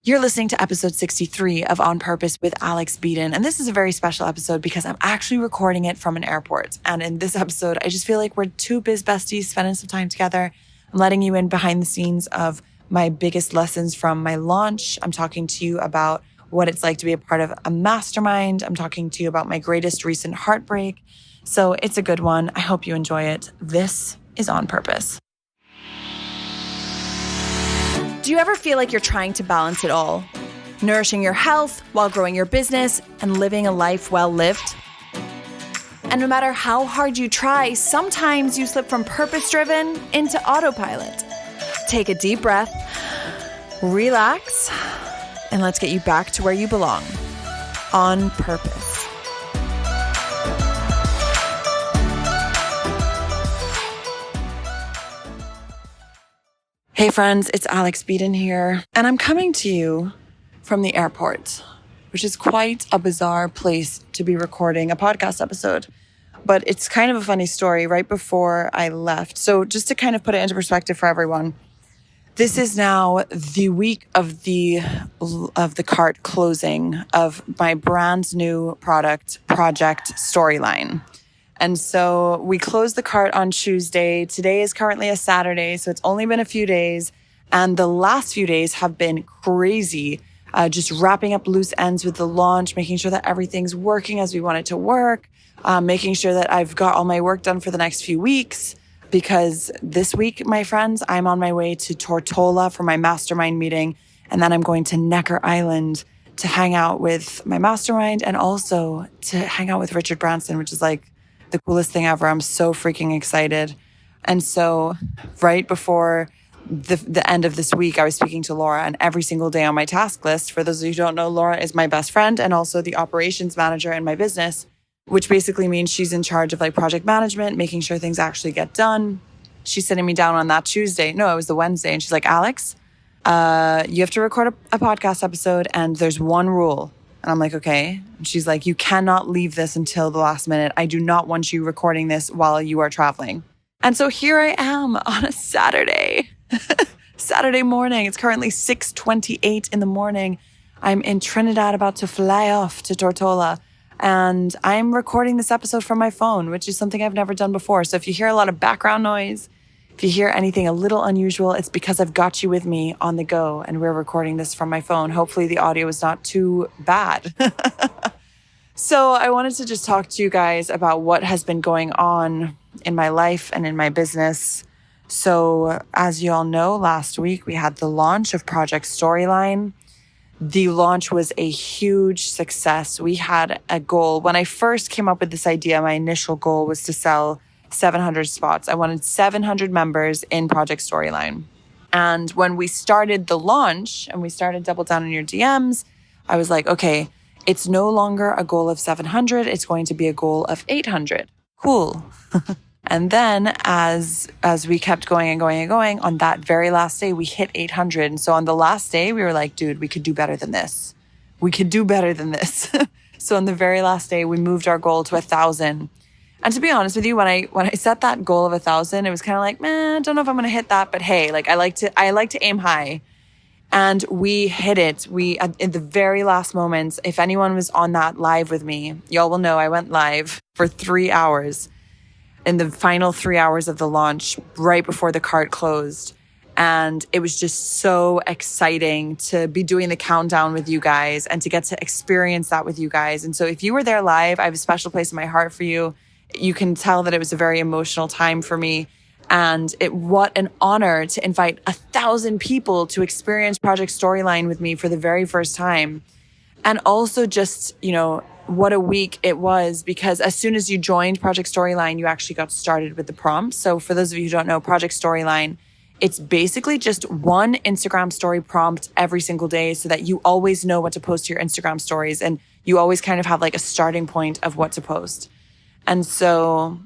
You're listening to episode 63 of On Purpose with Alex Beadon. And this is a very special episode because I'm actually recording it from an airport. And in this episode, I just feel like we're two biz besties spending some time together. I'm letting you in behind the scenes of my biggest lessons from my launch. I'm talking to you about what it's like to be a part of a mastermind. I'm talking to you about my greatest recent heartbreak. So it's a good one. I hope you enjoy it. This is On Purpose. Do you ever feel like you're trying to balance it all? Nourishing your health while growing your business and living a life well lived? And no matter how hard you try, sometimes you slip from purpose-driven into autopilot. Take a deep breath, relax, and let's get you back to where you belong. On purpose. Hey friends, it's Alex Beadon here, and I'm coming to you from the airport, which is quite a bizarre place to be recording a podcast episode. But it's kind of a funny story right before I left. So just to kind of put it into perspective for everyone, this is now the week of the cart closing of my brand new project Storyline. And so we closed the cart on Tuesday. Today is currently a Saturday, so it's only been a few days. And the last few days have been crazy, just wrapping up loose ends with the launch, making sure that everything's working as we want it to work, making sure that I've got all my work done for the next few weeks. Because this week, my friends, I'm on my way to Tortola for my mastermind meeting. And then I'm going to Necker Island to hang out with my mastermind and also to hang out with Richard Branson, which is like the coolest thing ever. I'm so freaking excited. And so right before the end of this week, I was speaking to Laura, and every single day on my task list, for those of you who don't know, Laura is my best friend and also the operations manager in my business, which basically means she's in charge of like project management, making sure things actually get done. She's sitting me down on that Tuesday. No, it was the Wednesday. And she's like, Alex, you have to record a podcast episode and there's one rule. And I'm like, okay. And she's like, you cannot leave this until the last minute. I do not want you recording this while you are traveling. And so here I am on a Saturday, Saturday morning. It's currently 6:28 in the morning. I'm in Trinidad about to fly off to Tortola. And I'm recording this episode from my phone, which is something I've never done before. So if you hear a lot of background noise, if you hear anything a little unusual, it's because I've got you with me on the go and we're recording this from my phone. Hopefully the audio is not too bad. So I wanted to just talk to you guys about what has been going on in my life and in my business. So as you all know, last week we had the launch of Project Storyline. The launch was a huge success. We had a goal. When I first came up with this idea, my initial goal was to sell 700 spots. I wanted 700 members in Project Storyline. And when we started the launch and we started Double Down on Your DMs, I was like, okay, it's no longer a goal of 700. It's going to be a goal of 800. Cool. And then as we kept going and going and going, on that very last day, we hit 800. And so on the last day, we were like, dude, we could do better than this. We could do better than this. So on the very last day, we moved our goal to 1,000. And to be honest with you, when I set that goal of 1,000, it was kind of like, man, I don't know if I'm going to hit that, but hey, like I like to aim high. And we hit it. We, in the very last moments, if anyone was on that live with me, y'all will know I went live for 3 hours in the final 3 hours of the launch, right before the cart closed. And it was just so exciting to be doing the countdown with you guys and to get to experience that with you guys. And so if you were there live, I have a special place in my heart for you. You can tell that it was a very emotional time for me. And what an honor to invite 1,000 people to experience Project Storyline with me for the very first time. And also just, what a week it was, because as soon as you joined Project Storyline, you actually got started with the prompts. So for those of you who don't know, Project Storyline, it's basically just one Instagram story prompt every single day so that you always know what to post to your Instagram stories. And you always kind of have like a starting point of what to post. And so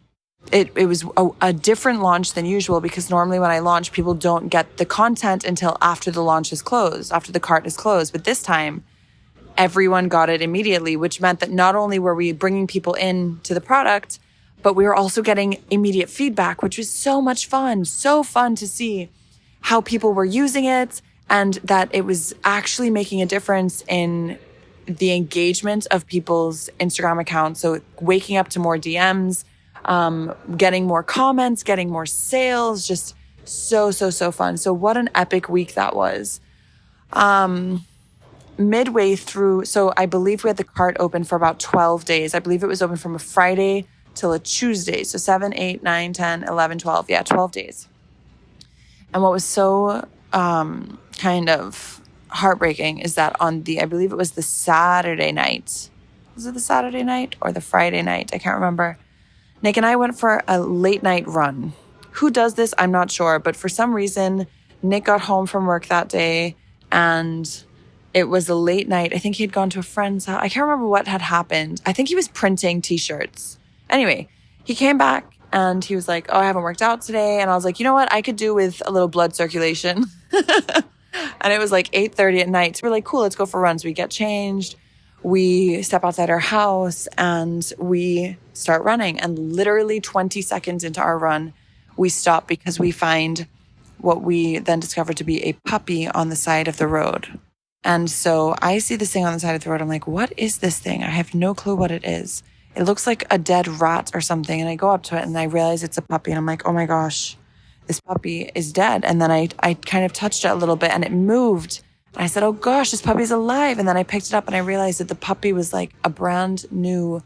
it was a different launch than usual, because normally when I launch, people don't get the content until after the launch is closed, after the cart is closed. But this time, everyone got it immediately, which meant that not only were we bringing people in to the product, but we were also getting immediate feedback, which was so much fun. So fun to see how people were using it and that it was actually making a difference in the engagement of people's Instagram accounts. So waking up to more DMs, getting more comments, getting more sales, just so fun. So what an epic week that was. Midway through, so I believe we had the cart open for about 12 days. I believe it was open from a Friday till a Tuesday. So 7, 8, 9, 10, 11, 12. Yeah, 12 days. And what was so kind of heartbreaking is that on I believe it was the Saturday night. Was it the Saturday night or the Friday night? I can't remember. Nick and I went for a late night run. Who does this? I'm not sure. But for some reason, Nick got home from work that day and it was a late night. I think he had gone to a friend's house. I can't remember what had happened. I think he was printing t-shirts. Anyway, he came back and he was like, oh, I haven't worked out today. And I was like, you know what? I could do with a little blood circulation. And it was like 8:30 at night. So we're like, cool, let's go for runs. We get changed. We step outside our house and we start running. And literally 20 seconds into our run, we stop because we find what we then discovered to be a puppy on the side of the road. And so I see this thing on the side of the road. I'm like, what is this thing? I have no clue what it is. It looks like a dead rat or something. And I go up to it and I realize it's a puppy. And I'm like, oh my gosh, this puppy is dead. And then I kind of touched it a little bit and it moved. And I said, oh gosh, this puppy's alive. And then I picked it up and I realized that the puppy was like a brand new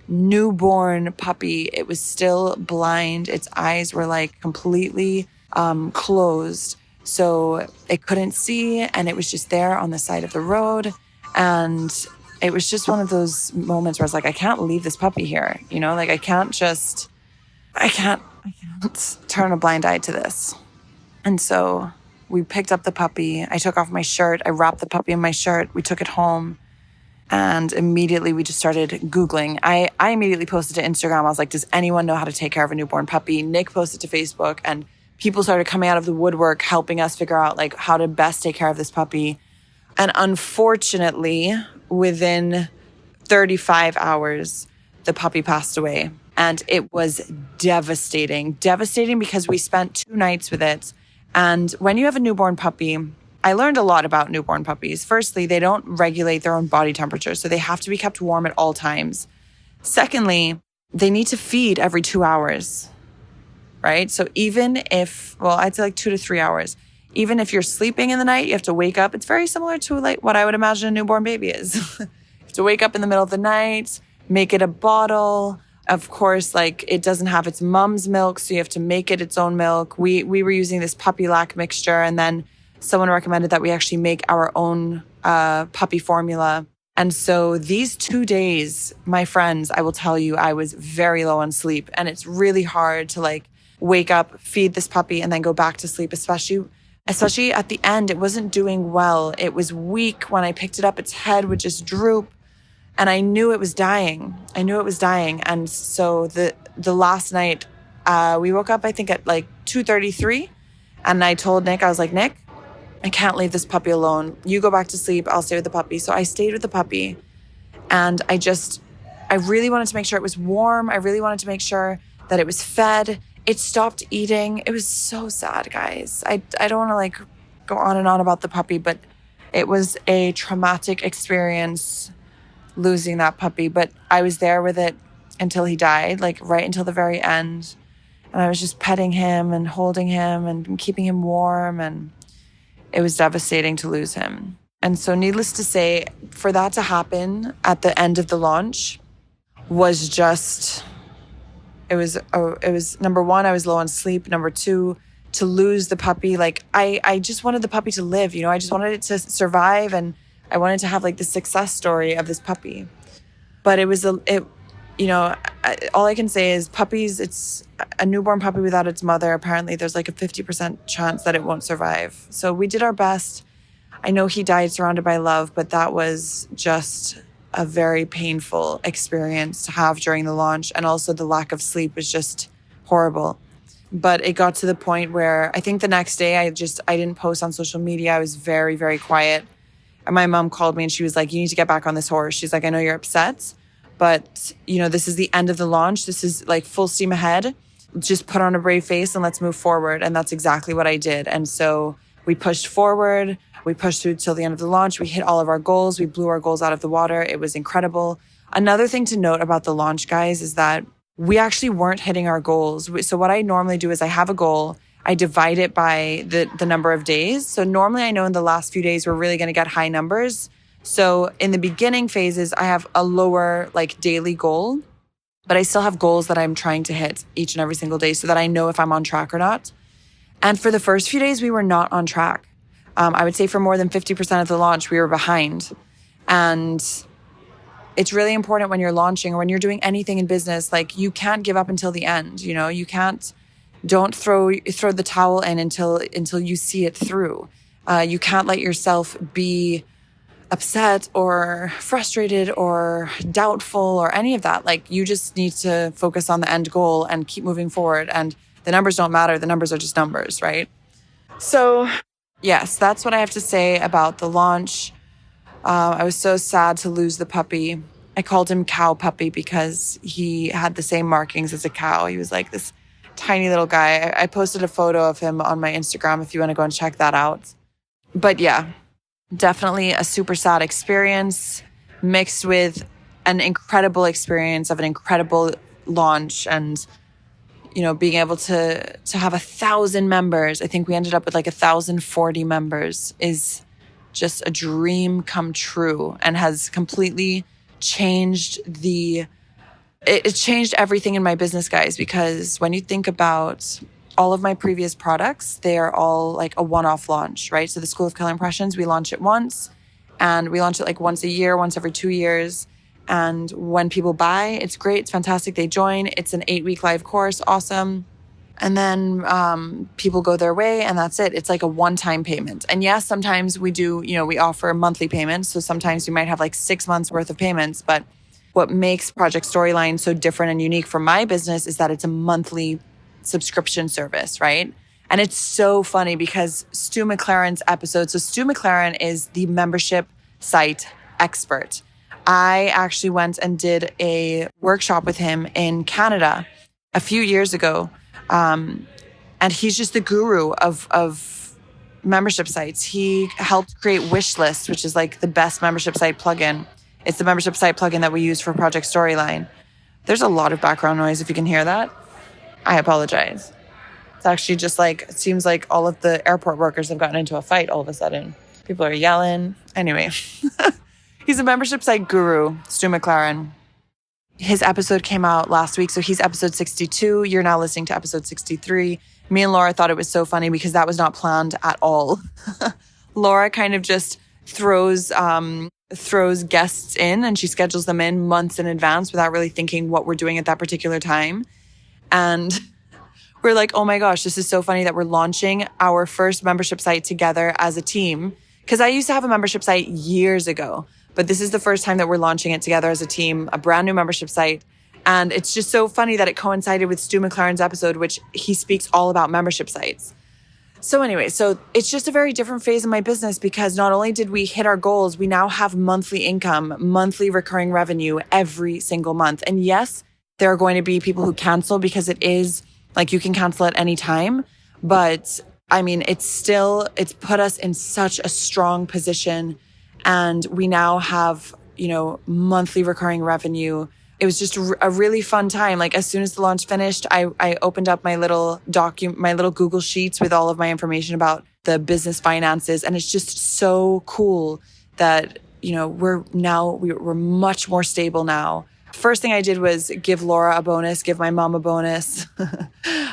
newborn puppy. It was still blind. Its eyes were like completely closed. So it couldn't see and it was just there on the side of the road. And it was just one of those moments where I was like, I can't leave this puppy here. You know, like I can't turn a blind eye to this. And so we picked up the puppy. I took off my shirt. I wrapped the puppy in my shirt. We took it home. And immediately we just started Googling. I immediately posted to Instagram. I was like, does anyone know how to take care of a newborn puppy? Nick posted to Facebook and people started coming out of the woodwork, helping us figure out like how to best take care of this puppy. And unfortunately, within 35 hours, the puppy passed away. And it was devastating because we spent 2 nights with it. And when you have a newborn puppy, I learned a lot about newborn puppies. Firstly, they don't regulate their own body temperature, so they have to be kept warm at all times. Secondly, they need to feed every 2 hours, right? So even if, I'd say like 2 to 3 hours. Even if you're sleeping in the night, you have to wake up. It's very similar to like what I would imagine a newborn baby is. You have to wake up in the middle of the night, make it a bottle. Of course, like it doesn't have its mom's milk, so you have to make it its own milk. We were using this puppy lac mixture, and then someone recommended that we actually make our own puppy formula. And so these 2 days, my friends, I will tell you, I was very low on sleep, and it's really hard to like wake up, feed this puppy, and then go back to sleep, especially at the end. It wasn't doing well. It was weak. When I picked it up, its head would just droop. And I knew it was dying. And so the last night, we woke up, I think at like 2:33. And I told Nick, I was like, Nick, I can't leave this puppy alone. You go back to sleep. I'll stay with the puppy. So I stayed with the puppy. And I really wanted to make sure it was warm. I really wanted to make sure that it was fed. It stopped eating. It was so sad, guys. I don't want to like go on and on about the puppy, but it was a traumatic experience losing that puppy. But I was there with it until he died, like right until the very end. And I was just petting him and holding him and keeping him warm. And it was devastating to lose him. And so needless to say, for that to happen at the end of the launch was just... It was number one, I was low on sleep. Number two, to lose the puppy. Like I just wanted the puppy to live, you know, I just wanted it to survive. And I wanted to have like the success story of this puppy. But all I can say is puppies, it's a newborn puppy without its mother. Apparently there's like a 50% chance that it won't survive. So we did our best. I know he died surrounded by love, but that was just a very painful experience to have during the launch. And also the lack of sleep was just horrible. But it got to the point where I think the next day I didn't post on social media. I was very, very quiet. And my mom called me and she was like, you need to get back on this horse. She's like, I know you're upset, but you know, this is the end of the launch. This is like full steam ahead. Just put on a brave face and let's move forward. And that's exactly what I did. And so We pushed forward. We pushed through till the end of the launch. We hit all of our goals. We blew our goals out of the water. It was incredible. Another thing to note about the launch, guys, is that we actually weren't hitting our goals. So what I normally do is I have a goal. I divide it by the number of days. So normally I know in the last few days, we're really going to get high numbers. So in the beginning phases, I have a lower daily goal, but I still have goals that I'm trying to hit each and every single day so that I know if I'm on track or not. And for the first few days, we were not on track. I would say for more than 50% of the launch, we were behind. And it's really important when you're launching or when you're doing anything in business, you can't give up until the end. You don't throw the towel in until you see it through. You can't let yourself be upset or frustrated or doubtful or any of that. You just need to focus on the end goal and keep moving forward. And the numbers don't matter. The numbers are just numbers, right? So yes, that's what I have to say about the launch. I was so sad to lose the puppy. I called him Cow Puppy because he had the same markings as a cow. He was like this tiny little guy. I posted a photo of him on my Instagram if you want to go and check that out. But yeah, definitely a super sad experience mixed with an incredible experience of an incredible launch and, being able to have 1,000 members. I think we ended up with 1,040 members is just a dream come true and has completely changed it changed everything in my business, guys, because when you think about all of my previous products, they are all a one-off launch, right? So the School of Killer Impressions, we launch it once and we launch it once a year, once every 2 years. And when people buy, it's great. It's fantastic. They join. It's an 8-week live course. Awesome. And then people go their way and that's it. It's a one-time payment. And yes, sometimes we do, we offer monthly payments. So sometimes we might have 6 months worth of payments. But what makes Project Storyline so different and unique for my business is that it's a monthly subscription service, right? And it's so funny because Stu McLaren's episode. So Stu McLaren is the membership site expert. I actually went and did a workshop with him in Canada a few years ago. And he's just the guru of membership sites. He helped create Waitlist, which is the best membership site plugin. It's the membership site plugin that we use for Project Storyline. There's a lot of background noise. If you can hear that, I apologize. It's actually just it seems like all of the airport workers have gotten into a fight all of a sudden. People are yelling. Anyway, he's a membership site guru, Stu McLaren. His episode came out last week. So he's episode 62. You're now listening to episode 63. Me and Laura thought it was so funny because that was not planned at all. Laura kind of just throws guests in and she schedules them in months in advance without really thinking what we're doing at that particular time. And we're like, oh my gosh, this is so funny that we're launching our first membership site together as a team. Because I used to have a membership site years ago, but this is the first time that we're launching it together as a team, a brand new membership site. And it's just so funny that it coincided with Stu McLaren's episode, which he speaks all about membership sites. So anyway, so it's just a very different phase in my business because not only did we hit our goals, we now have monthly income, monthly recurring revenue every single month. And yes, there are going to be people who cancel because it is you can cancel at any time. But I mean, it's put us in such a strong position and we now have, monthly recurring revenue. It was just a really fun time. As soon as the launch finished, I opened up my little Google Sheets with all of my information about the business finances. And it's just so cool that, we're much more stable now. First thing I did was give Laura a bonus, give my mom a bonus.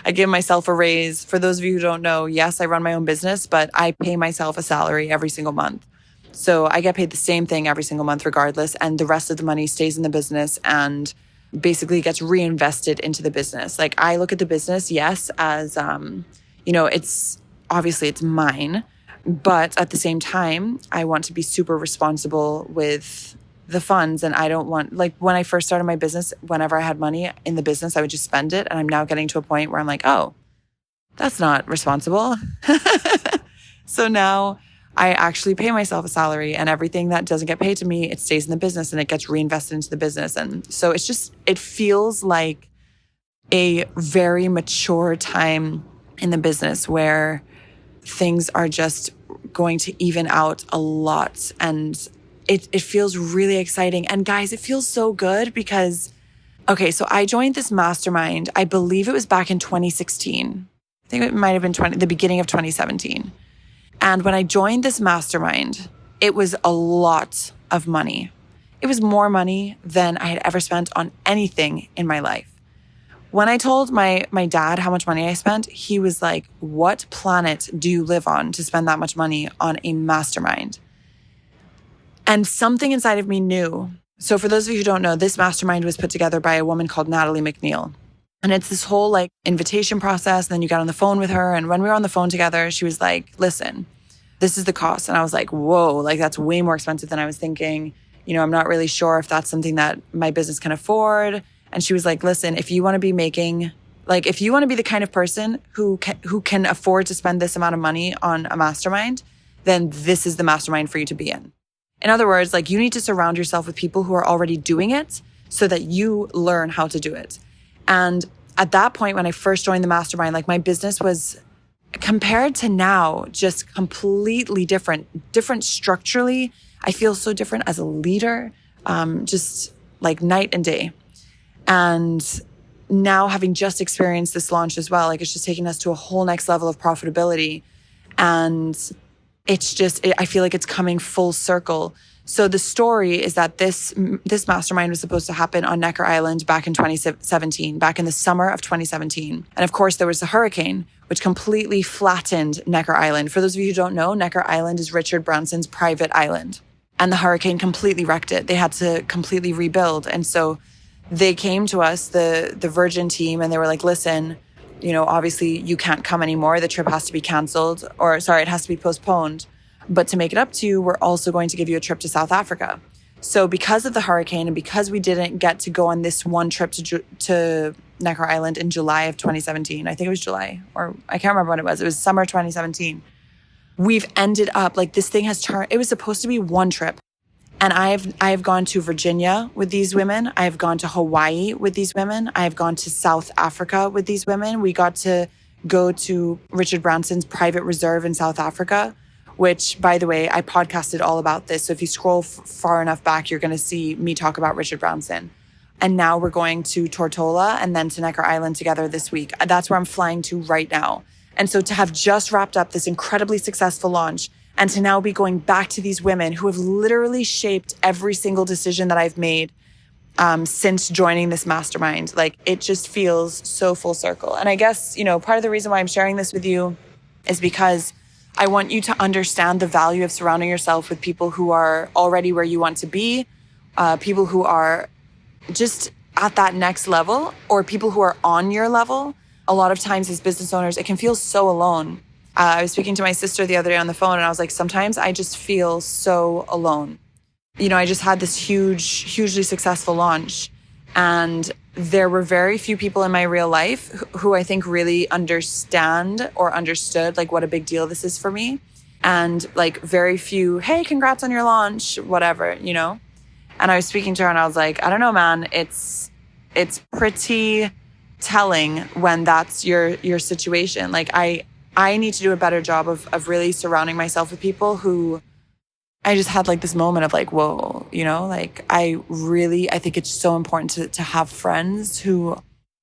I give myself a raise. For those of you who don't know, yes, I run my own business, but I pay myself a salary every single month. So I get paid the same thing every single month regardless. And the rest of the money stays in the business and basically gets reinvested into the business. I look at the business, yes, as, it's obviously it's mine, but at the same time, I want to be super responsible with the funds. And I don't want, when I first started my business, whenever I had money in the business, I would just spend it. And I'm now getting to a point where I'm like, oh, that's not responsible. So now I actually pay myself a salary and everything that doesn't get paid to me, it stays in the business and it gets reinvested into the business. And so it feels like a very mature time in the business where things are just going to even out a lot. And it feels really exciting. And guys, it feels so good because, okay, so I joined this mastermind. I believe it was back in 2016. I think it might have been the beginning of 2017. And when I joined this mastermind, it was a lot of money. It was more money than I had ever spent on anything in my life. When I told my dad how much money I spent, he was like, what planet do you live on to spend that much money on a mastermind? And something inside of me knew. So for those of you who don't know, this mastermind was put together by a woman called Natalie McNeil. And it's this whole like invitation process. And then you get on the phone with her. And when we were on the phone together, she was like, listen, this is the cost. And I was like, whoa, like that's way more expensive than I was thinking. You know, I'm not really sure if that's something that my business can afford. And she was like, listen, if you want to be if you want to be the kind of person who can afford to spend this amount of money on a mastermind, then this is the mastermind for you to be in. In other words, like you need to surround yourself with people who are already doing it so that you learn how to do it. And at that point, when I first joined the mastermind, like my business was compared to now, just completely different structurally. I feel so different as a leader, just like night and day. And now having just experienced this launch as well, like it's just taking us to a whole next level of profitability. And I feel like it's coming full circle. So the story is that this mastermind was supposed to happen on Necker Island back in 2017, back in the summer of 2017. And of course, there was a hurricane, which completely flattened Necker Island. For those of you who don't know, Necker Island is Richard Branson's private island. And the hurricane completely wrecked it. They had to completely rebuild. And so they came to us, the Virgin team, and they were like, listen, you know, obviously you can't come anymore. The trip has to be canceled, it has to be postponed. But to make it up to you, we're also going to give you a trip to South Africa. So because of the hurricane and because we didn't get to go on this one trip to Necker Island in July of 2017, I think it was July, or I can't remember when it was summer 2017. We've ended up like this thing has turned, it was supposed to be one trip. And I have gone to Virginia with these women. I have gone to Hawaii with these women. I have gone to South Africa with these women. We got to go to Richard Branson's private reserve in South Africa, which, by the way, I podcasted all about this. So if you scroll far enough back, you're going to see me talk about Richard Branson. And now we're going to Tortola and then to Necker Island together this week. That's where I'm flying to right now. And so to have just wrapped up this incredibly successful launch and to now be going back to these women who have literally shaped every single decision that I've made since joining this mastermind, like it just feels so full circle. And I guess, you know, part of the reason why I'm sharing this with you is because I want you to understand the value of surrounding yourself with people who are already where you want to be, people who are just at that next level, or people who are on your level. A lot of times as business owners, it can feel so alone. I was speaking to my sister the other day on the phone and I was like, sometimes I just feel so alone. You know, I just had this hugely successful launch and there were very few people in my real life who I think really understand or understood like what a big deal this is for me. And like very few, hey, congrats on your launch, whatever, you know? And I was speaking to her and I was like, I don't know, man, it's pretty telling when that's your situation. Like I need to do a better job of really surrounding myself with people who I just had like this moment of like, whoa, you know, like I think it's so important to have friends who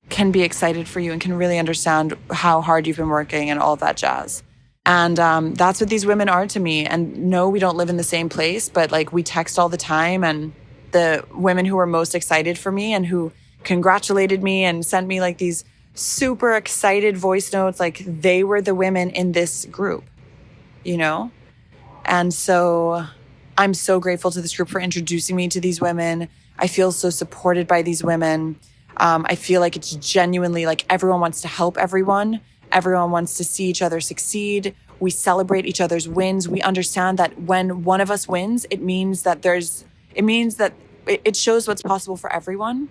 can be excited for you and can really understand how hard you've been working and all of that jazz. And that's what these women are to me. And no, we don't live in the same place, but like we text all the time. And the women who were most excited for me and who congratulated me and sent me like these super excited voice notes, like they were the women in this group, you know? And so I'm so grateful to this group for introducing me to these women. I feel so supported by these women. I feel like it's genuinely like everyone wants to help everyone. Everyone wants to see each other succeed. We celebrate each other's wins. We understand that when one of us wins, it means that it shows what's possible for everyone.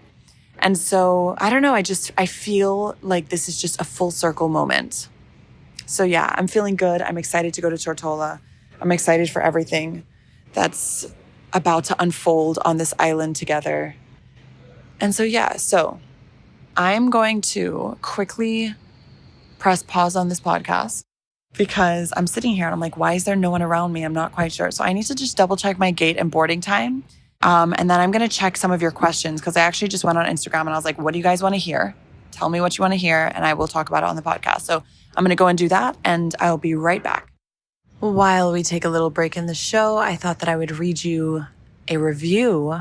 And so, I don't know, I feel like this is just a full circle moment. So yeah, I'm feeling good. I'm excited to go to Tortola. I'm excited for everything that's about to unfold on this island together. And so yeah, I'm going to quickly press pause on this podcast because I'm sitting here and I'm like, why is there no one around me? I'm not quite sure. So I need to just double check my gate and boarding time. And then I'm going to check some of your questions because I actually just went on Instagram and I was like, what do you guys want to hear? Tell me what you want to hear and I will talk about it on the podcast. So I'm going to go and do that and I'll be right back. While we take a little break in the show, I thought that I would read you a review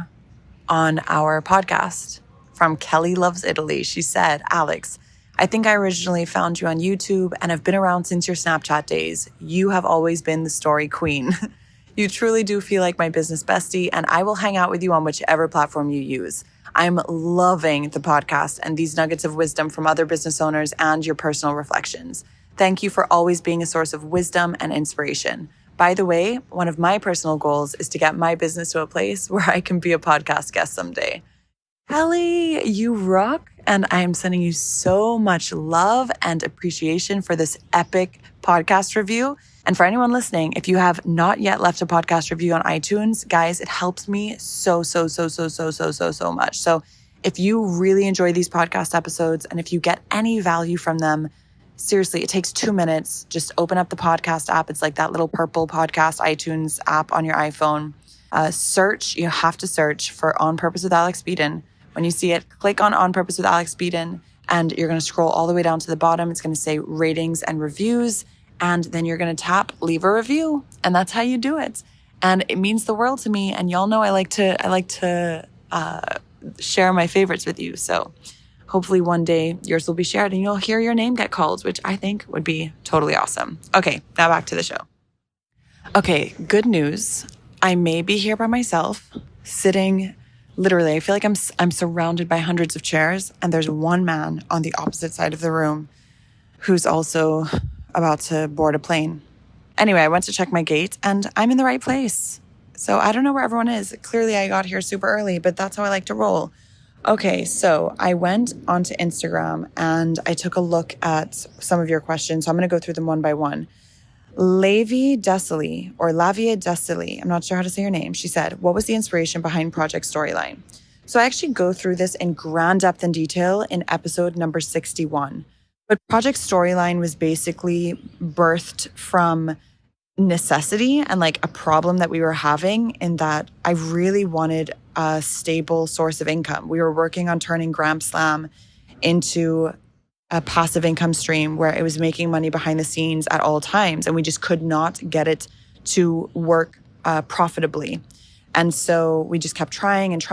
on our podcast from Kelly Loves Italy. She said, Alex, I think I originally found you on YouTube and have been around since your Snapchat days. You have always been the story queen. You truly do feel like my business bestie, and I will hang out with you on whichever platform you use. I'm loving the podcast and these nuggets of wisdom from other business owners and your personal reflections. Thank you for always being a source of wisdom and inspiration. By the way, one of my personal goals is to get my business to a place where I can be a podcast guest someday. Kelly, you rock. And I am sending you so much love and appreciation for this epic podcast review. And for anyone listening, if you have not yet left a podcast review on iTunes, guys, it helps me so much. So if you really enjoy these podcast episodes and if you get any value from them, seriously, it takes 2 minutes. Just open up the podcast app. It's like that little purple podcast iTunes app on your iPhone. You have to search for On Purpose with Alex Beadon. When you see it, click on Purpose with Alex Beadon, and you're going to scroll all the way down to the bottom. It's going to say ratings and reviews, and then you're going to tap leave a review, and that's how you do it. And it means the world to me. And y'all know I like to share my favorites with you. So hopefully one day yours will be shared, and you'll hear your name get called, which I think would be totally awesome. Okay, now back to the show. Okay, good news. I may be here by myself, sitting. Literally, I feel like I'm surrounded by hundreds of chairs, and there's one man on the opposite side of the room who's also about to board a plane. Anyway, I went to check my gate, and I'm in the right place. So I don't know where everyone is. Clearly, I got here super early, but that's how I like to roll. Okay, so I went onto Instagram, and I took a look at some of your questions. So I'm going to go through them one by one. Lavia Desili, I'm not sure how to say her name. She said, what was the inspiration behind Project Storyline? So I actually go through this in grand depth and detail in episode number 61. But Project Storyline was basically birthed from necessity and like a problem that we were having, in that I really wanted a stable source of income. We were working on turning Gram Slam into a passive income stream where it was making money behind the scenes at all times. And we just could not get it to work profitably. And so we just kept trying. And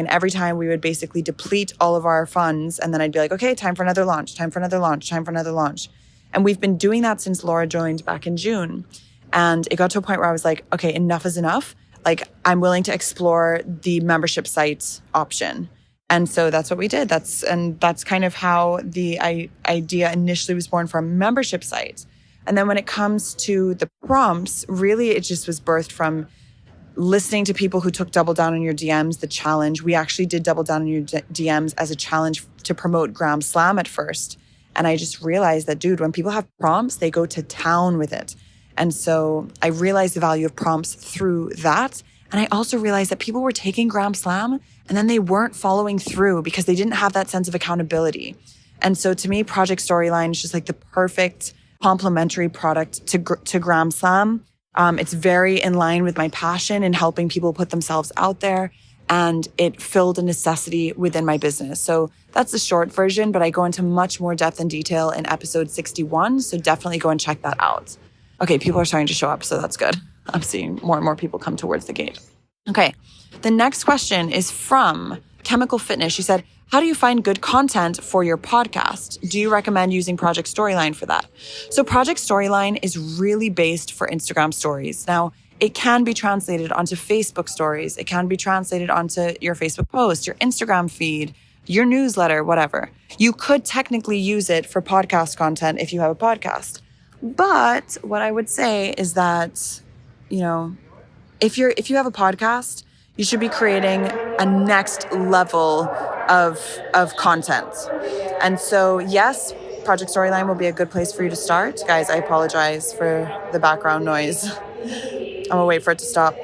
every time we would basically deplete all of our funds. And then I'd be like, okay, time for another launch. And we've been doing that since Laura joined back in June. And it got to a point where I was like, okay, enough is enough. Like, I'm willing to explore the membership site option. And so that's what we did. That's kind of how the idea initially was born for a membership site. And then when it comes to the prompts, really it just was birthed from listening to people who took Double Down on Your DMs, the challenge. We actually did Double Down on Your DMs as a challenge to promote Gram Slam at first. And I just realized that, dude, when people have prompts, they go to town with it. And so I realized the value of prompts through that. And I also realized that people were taking Gram Slam and then they weren't following through because they didn't have that sense of accountability. And so to me, Project Storyline is just like the perfect complementary product to Gram Slam. It's very in line with my passion in helping people put themselves out there, and it filled a necessity within my business. So that's the short version, but I go into much more depth and detail in episode 61. So definitely go and check that out. Okay, people are starting to show up, so that's good. I'm seeing more and more people come towards the gate. Okay, the next question is from Chemical Fitness. She said, how do you find good content for your podcast? Do you recommend using Project Storyline for that? So Project Storyline is really based for Instagram stories. Now, it can be translated onto Facebook stories. It can be translated onto your Facebook post, your Instagram feed, your newsletter, whatever. You could technically use it for podcast content if you have a podcast. But what I would say is that, if you have a podcast, you should be creating a next level of content. And so, yes, Project Storyline will be a good place for you to start. Guys, I apologize for the background noise. I'm gonna wait for it to stop.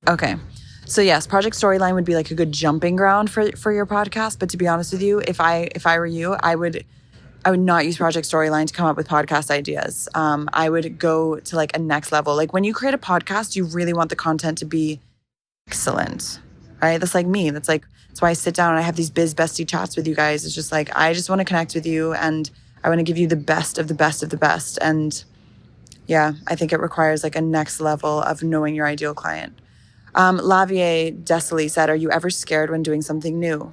Okay. So yes, Project Storyline would be like a good jumping ground for your podcast. But to be honest with you, if I were you, I would I would not use Project Storyline to come up with podcast ideas. I would go to like a next level. Like when you create a podcast, you really want the content to be excellent, right? That's like me. That's why I sit down and I have these biz bestie chats with you guys. It's just like, I just want to connect with you and I want to give you the best of the best of the best. And yeah, I think it requires like a next level of knowing your ideal client. Lavier Desley said, are you ever scared when doing something new?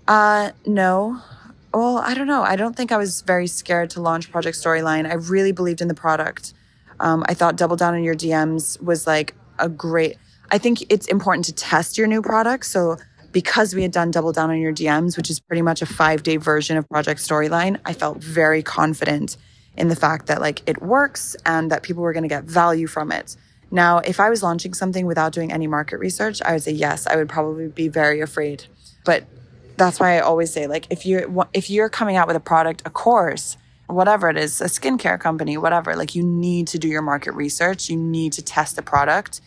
No. Well, I don't know. I don't think I was very scared to launch Project Storyline. I really believed in the product. I thought Double Down on Your DMs was like I think it's important to test your new product. So because we had done Double Down on Your DMs, which is pretty much a 5-day version of Project Storyline, I felt very confident in the fact that like it works and that people were going to get value from it. Now, if I was launching something without doing any market research, I would say yes, I would probably be very afraid. But that's why I always say, like, if you're coming out with a product, a course, whatever it is, a skincare company, whatever, like you need to do your market research. You need to test the product.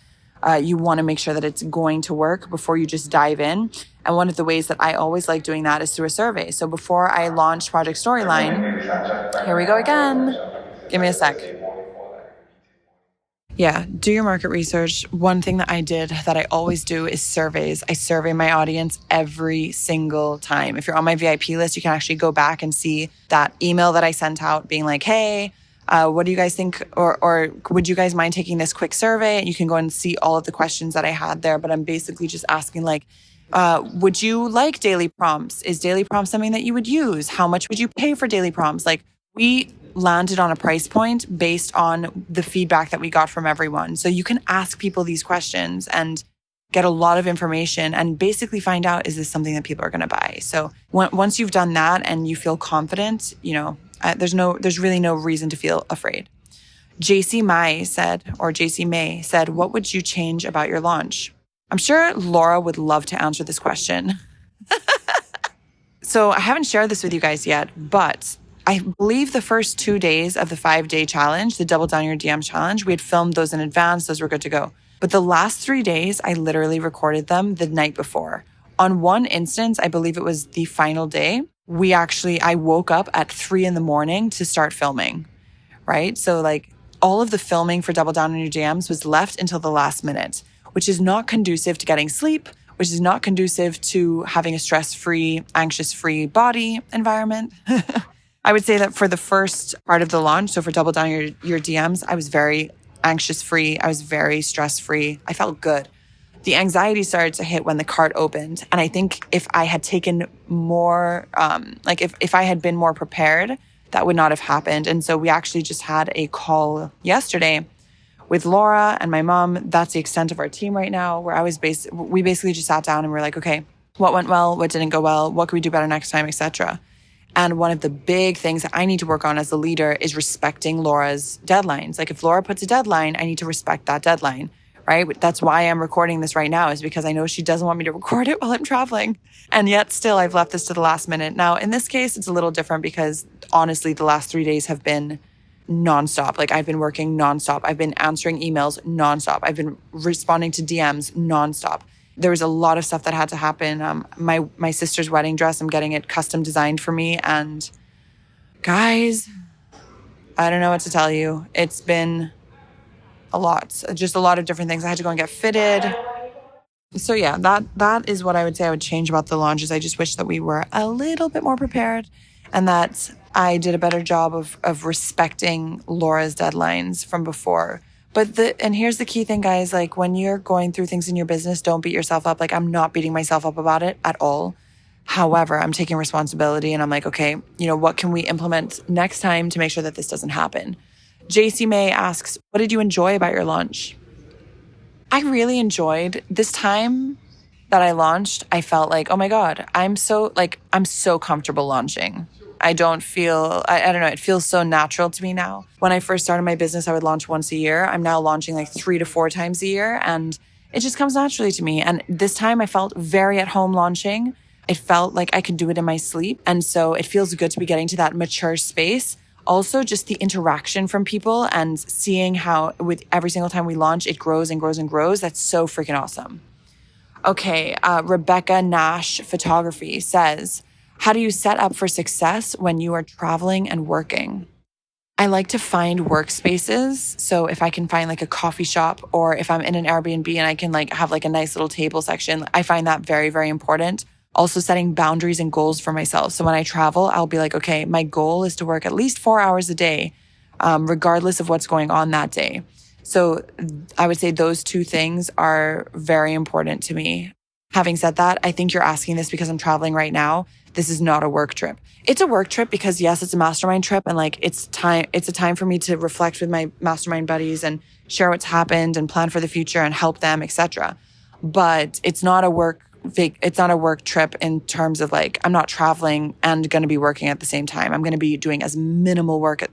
You want to make sure that it's going to work before you just dive in. And one of the ways that I always like doing that is through a survey. So before I launched Project Storyline, here we go again. Give me a sec. Yeah, do your market research. One thing that I did that I always do is surveys. I survey my audience every single time. If you're on my VIP list, you can actually go back and see that email that I sent out being like, hey, what do you guys think? Or would you guys mind taking this quick survey? And you can go and see all of the questions that I had there. But I'm basically just asking like, would you like daily prompts? Is daily prompts something that you would use? How much would you pay for daily prompts? Like we landed on a price point based on the feedback that we got from everyone. So you can ask people these questions and get a lot of information and basically find out, is this something that people are going to buy? So once you've done that and you feel confident, there's really no reason to feel afraid. JC May said, what would you change about your launch? I'm sure Laura would love to answer this question. So I haven't shared this with you guys yet, but I believe the first 2 days of the 5-day challenge, the Double Down Your DMs challenge, we had filmed those in advance. Those were good to go. But the last 3 days, I literally recorded them the night before. On one instance, I believe it was the final day, I woke up at 3 a.m. to start filming, right? So like all of the filming for Double Down on Your DMs was left until the last minute, which is not conducive to getting sleep, which is not conducive to having a stress-free, anxious-free body environment. I would say that for the first part of the launch, so for Double Down Your DMs, I was very anxious-free. I was very stress-free. I felt good. The anxiety started to hit when the cart opened. And I think if I had taken more, if I had been more prepared, that would not have happened. And so we actually just had a call yesterday with Laura and my mom. That's the extent of our team right now, where we basically just sat down and we're like, okay, what went well? What didn't go well? What can we do better next time, etc. And one of the big things that I need to work on as a leader is respecting Laura's deadlines. Like if Laura puts a deadline, I need to respect that deadline, right? That's why I'm recording this right now, is because I know she doesn't want me to record it while I'm traveling. And yet still I've left this to the last minute. Now, in this case, it's a little different because honestly, the last 3 days have been nonstop. Like I've been working nonstop. I've been answering emails nonstop. I've been responding to DMs nonstop. There was a lot of stuff that had to happen. My sister's wedding dress, I'm getting it custom designed for me. And guys, I don't know what to tell you. It's been a lot, just a lot of different things. I had to go and get fitted. So yeah, that is what I would say I would change about the launches. I just wish that we were a little bit more prepared and that I did a better job of respecting Laura's deadlines from before. And here's the key thing, guys, like when you're going through things in your business, don't beat yourself up. Like I'm not beating myself up about it at all. However, I'm taking responsibility and I'm like, okay, what can we implement next time to make sure that this doesn't happen? JC May asks, what did you enjoy about your launch? I really enjoyed this time that I launched. I felt like, oh my God, I'm so comfortable launching. I don't know, it feels so natural to me now. When I first started my business, I would launch once a year. I'm now launching like 3 to 4 times a year and it just comes naturally to me. And this time I felt very at home launching. It felt like I could do it in my sleep. And so it feels good to be getting to that mature space. Also, just the interaction from people and seeing how with every single time we launch, it grows and grows and grows. That's so freaking awesome. Okay, Rebecca Nash Photography says, How do you set up for success when you are traveling and working? I like to find workspaces. So if I can find like a coffee shop, or if I'm in an Airbnb and I can like have like a nice little table section, I find that very, very important. Also setting boundaries and goals for myself. So when I travel, I'll be like, okay, my goal is to work at least 4 hours a day, regardless of what's going on that day. So I would say those two things are very important to me. Having said that, I think you're asking this because I'm traveling right now. This is not a work trip. It's a work trip because yes, it's a mastermind trip, and like it's a time for me to reflect with my mastermind buddies and share what's happened and plan for the future and help them, etc. But it's not a work trip in terms of like, I'm not traveling and going to be working at the same time. I'm going to be doing as minimal work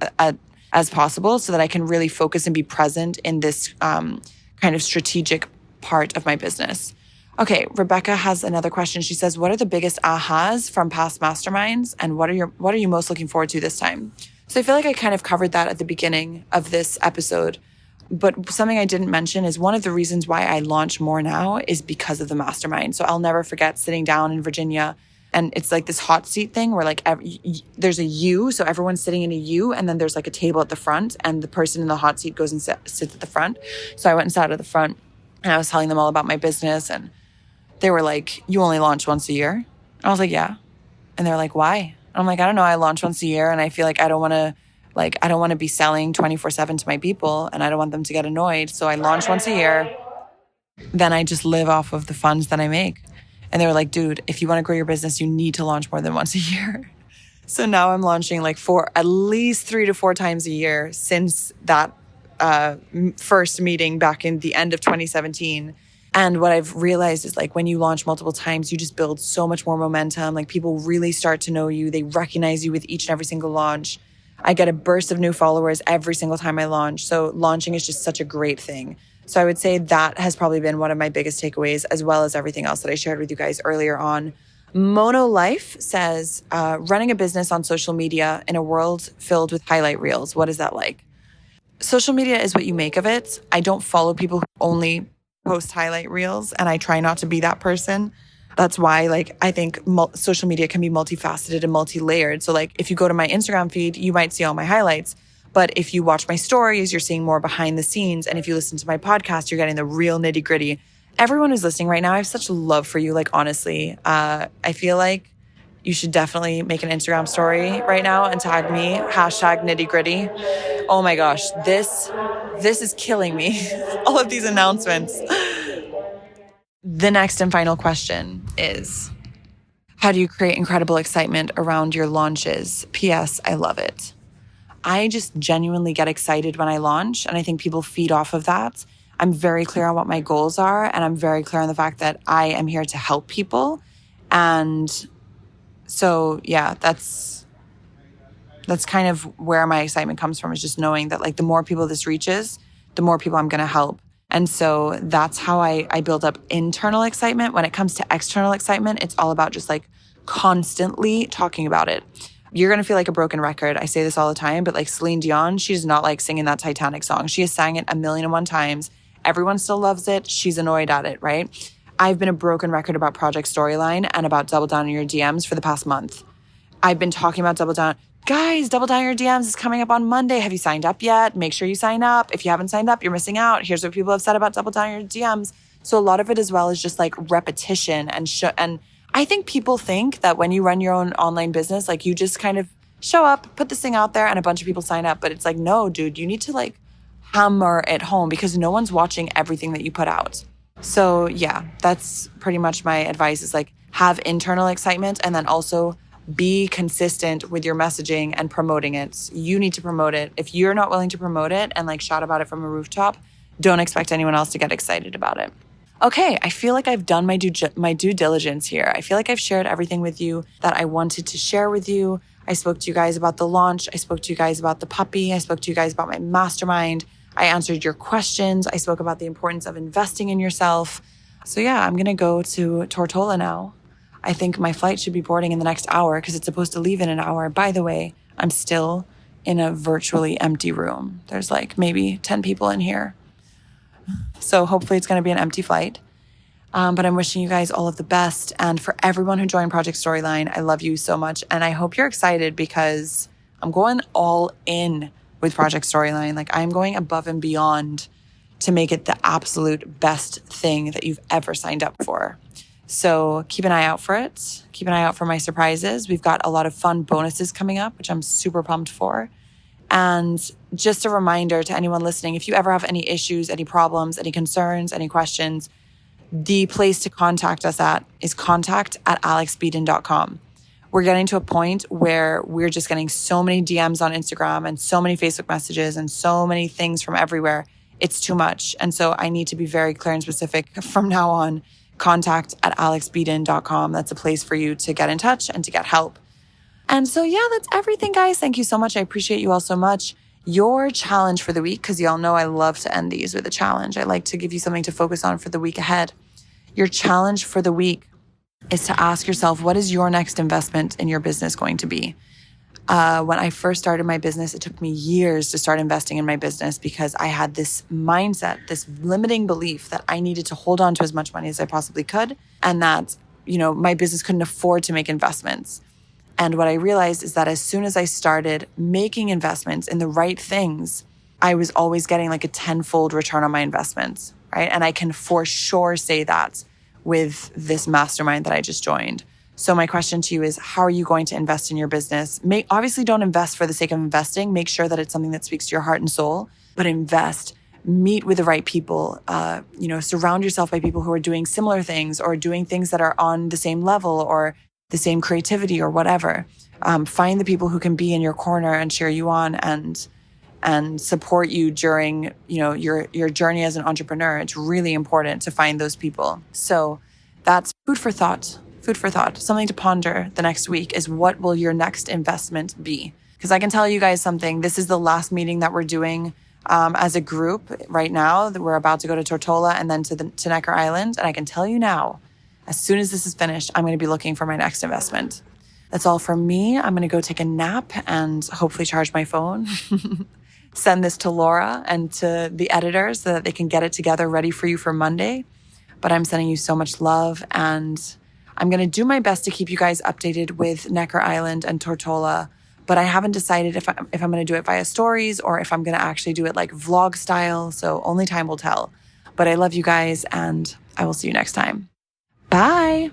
as possible so that I can really focus and be present in this kind of strategic part of my business. Okay, Rebecca has another question. She says, what are the biggest ahas from past masterminds, and what are you most looking forward to this time? So I feel like I kind of covered that at the beginning of this episode. But something I didn't mention is one of the reasons why I launch more now is because of the mastermind. So I'll never forget sitting down in Virginia, and it's like this hot seat thing where like there's a U. So everyone's sitting in a U, and then there's like a table at the front, and the person in the hot seat goes and sits at the front. So I went and sat at the front, and I was telling them all about my business, and they were like, you only launch once a year? I was like, yeah. And they're like, why? And I'm like, I don't know. I launch once a year, and I feel like I don't want to be selling 24/7 to my people, and I don't want them to get annoyed. So I launch once a year. Then I just live off of the funds that I make. And they were like, dude, if you want to grow your business, you need to launch more than once a year. So now I'm launching like at least 3 to 4 times a year since that first meeting back in the end of 2017. And what I've realized is like when you launch multiple times, you just build so much more momentum. Like people really start to know you. They recognize you with each and every single launch. I get a burst of new followers every single time I launch. So launching is just such a great thing. So I would say that has probably been one of my biggest takeaways, as well as everything else that I shared with you guys earlier on. Mono Life says, running a business on social media in a world filled with highlight reels. What is that like? Social media is what you make of it. I don't follow people who only post highlight reels, and I try not to be that person. That's why, like, I think social media can be multifaceted and multi-layered. So like, if you go to my Instagram feed, you might see all my highlights. But if you watch my stories, you're seeing more behind the scenes. And if you listen to my podcast, you're getting the real nitty gritty. Everyone who's listening right now, I have such love for you. Like, honestly, I feel like you should definitely make an Instagram story right now and tag me, #nitty-gritty. Oh my gosh, this is killing me. All of these announcements. The next and final question is, how do you create incredible excitement around your launches? P.S. I love it. I just genuinely get excited when I launch, and I think people feed off of that. I'm very clear on what my goals are, and I'm very clear on the fact that I am here to help people. And so, yeah, that's kind of where my excitement comes from, is just knowing that like the more people this reaches, the more people I'm going to help. And so that's how I build up internal excitement. When it comes to external excitement, it's all about just like constantly talking about it. You're going to feel like a broken record. I say this all the time, but like Celine Dion, she's not like singing that Titanic song. She has sang it 1,000,001 times. Everyone still loves it. She's annoyed at it, right? I've been a broken record about Project Storyline and about Double Down on Your DMs for the past month. I've been talking about Double Down. Guys, Double Down on Your DMs is coming up on Monday. Have you signed up yet? Make sure you sign up. If you haven't signed up, you're missing out. Here's what people have said about Double Down on Your DMs. So a lot of it as well is just like repetition and I think people think that when you run your own online business, like you just kind of show up, put this thing out there, and a bunch of people sign up. But it's like, no, dude, you need to like hammer it home because no one's watching everything that you put out. So yeah, that's pretty much my advice, is like have internal excitement and then also be consistent with your messaging and promoting it. You need to promote it. If you're not willing to promote it and like shout about it from a rooftop, don't expect anyone else to get excited about it. Okay, I feel like I've done my due diligence here. I feel like I've shared everything with you that I wanted to share with you. I spoke to you guys about the launch. I spoke to you guys about the puppy. I spoke to you guys about my mastermind. I answered your questions. I spoke about the importance of investing in yourself. So yeah, I'm going to go to Tortola now. I think my flight should be boarding in the next hour because it's supposed to leave in an hour. By the way, I'm still in a virtually empty room. There's like maybe 10 people in here. So hopefully it's going to be an empty flight. But I'm wishing you guys all of the best. And for everyone who joined Project Storyline, I love you so much. And I hope you're excited because I'm going all in with Project Storyline. Like, I'm going above and beyond to make it the absolute best thing that you've ever signed up for. So keep an eye out for it. Keep an eye out for my surprises. We've got a lot of fun bonuses coming up, which I'm super pumped for. And just a reminder to anyone listening, if you ever have any issues, any problems, any concerns, any questions, the place to contact us at is contact@alexbeadon.com. We're getting to a point where we're just getting so many DMs on Instagram and so many Facebook messages and so many things from everywhere. It's too much. And so I need to be very clear and specific from now on. Contact@alexbeadon.com. That's a place for you to get in touch and to get help. And so, yeah, that's everything, guys. Thank you so much. I appreciate you all so much. Your challenge for the week, because y'all know I love to end these with a challenge. I like to give you something to focus on for the week ahead. Your challenge for the week is to ask yourself, what is your next investment in your business going to be? When I first started my business, it took me years to start investing in my business because I had this mindset, this limiting belief that I needed to hold on to as much money as I possibly could, and that, my business couldn't afford to make investments. And what I realized is that as soon as I started making investments in the right things, I was always getting like a tenfold return on my investments, right? And I can for sure say that with this mastermind that I just joined. So my question to you is, how are you going to invest in your business? Obviously, don't invest for the sake of investing. Make sure that it's something that speaks to your heart and soul, but invest. Meet with the right people. Surround yourself by people who are doing similar things or doing things that are on the same level or the same creativity or whatever. Find the people who can be in your corner and cheer you on and support you during, your journey as an entrepreneur. It's really important to find those people. So that's food for thought. Food for thought. Something to ponder the next week is, what will your next investment be? Because I can tell you guys something. This is the last meeting that we're doing as a group right now. That we're about to go to Tortola and then to Necker Island. And I can tell you now, as soon as this is finished, I'm going to be looking for my next investment. That's all from me. I'm going to go take a nap and hopefully charge my phone. Send this to Laura and to the editors so that they can get it together ready for you for Monday. But I'm sending you so much love, and I'm going to do my best to keep you guys updated with Necker Island and Tortola. But I haven't decided if I'm going to do it via stories or if I'm going to actually do it like vlog style. So only time will tell. But I love you guys, and I will see you next time. Bye.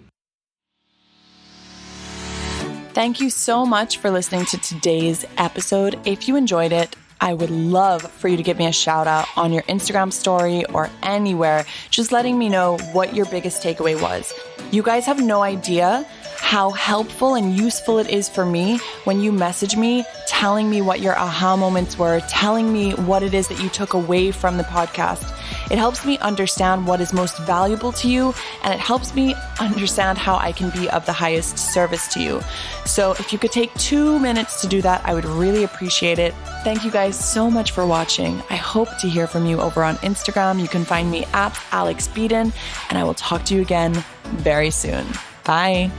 Thank you so much for listening to today's episode. If you enjoyed it, I would love for you to give me a shout out on your Instagram story or anywhere, just letting me know what your biggest takeaway was. You guys have no idea how helpful and useful it is for me when you message me, telling me what your aha moments were, telling me what it is that you took away from the podcast. It helps me understand what is most valuable to you, and it helps me understand how I can be of the highest service to you. So if you could take 2 minutes to do that, I would really appreciate it. Thank you guys so much for watching. I hope to hear from you over on Instagram. You can find me at Alex Beadon, and I will talk to you again very soon. Bye.